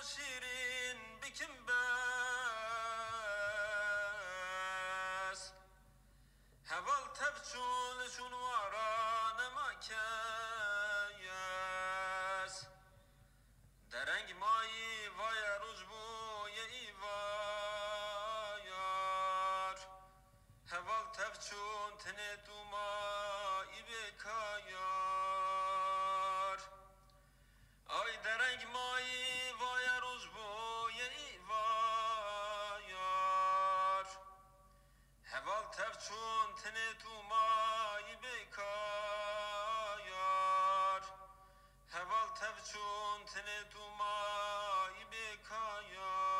شیرین بکن بس هول تفچون شنواران مکیس درنگ مایی وای روز بوی ایوایار هول تفچون تنه تو مایی بکایار آی درنگ مایی وای روز بوی ایوایار هول تفچون تنه تو مایی بکایار هول تفچون تنه تو مایی بکایار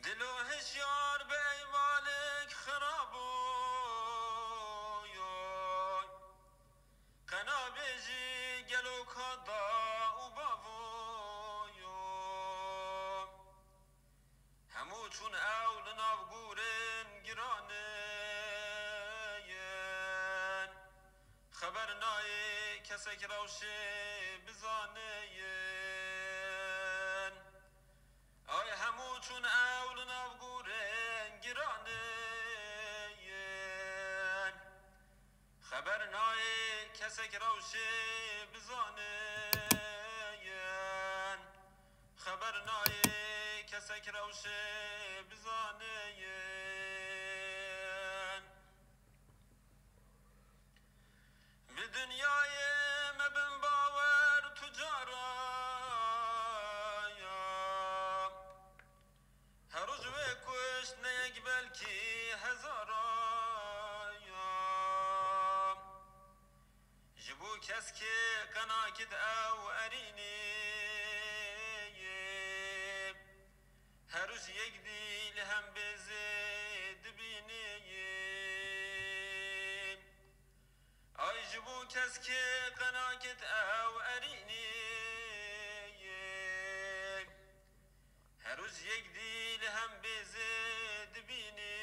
دلو هشیار به ایوالک خرابوی قنا بیجی گلو کدا و باوی همو چون اول ناو گورن گرانین خبر نای کسک روشه بزانین آی همو چون اول ناو گورن گرانین خبر نای کسک روشه بزانین خبر نای کسک روشه بزانین به دنیای مبن باور تجارا هر روز وکش نیک بلکی هزارا جبو کس که قناکت او ارینی هر روز یک دیل هم بزد بینی آی جبو کس که قناکت او ارینی هر روز یک دیل هم بزد بینی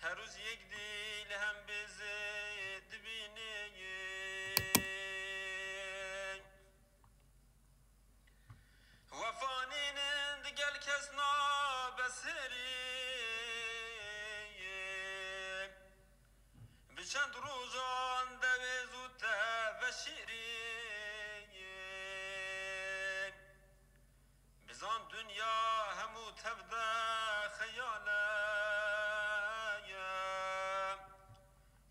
هر روز یک دیل هم بزد بینی وفانین دگل کس نابسری بچند روزان دوی زودتا و شیری بزان دنیا همو تبدا خیاله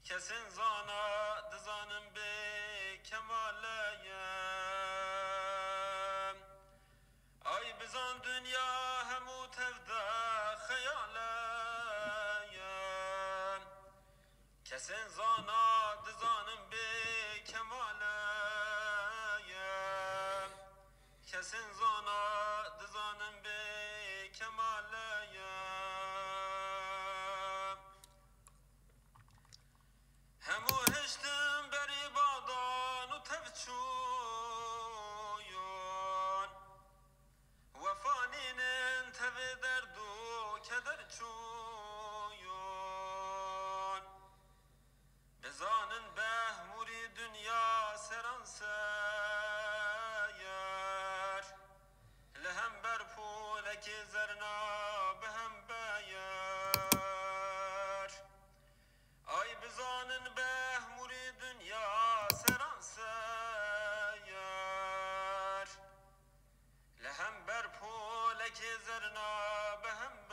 کسین زانا دزانم به کماله آی بزان دنیا همو تبدا خیاله کسین زانا دزانم به کماله کسین زانا دزانم به کماله همو هشتم بری بادان و تفچویون وفانین تف درد و کدر چویون بزانن به موری دنیا سران سیر لهم بر پولک زرنا به هم بایر آی بزانن به موری دنیا سران سیر لهم بر پولک زرنا به هم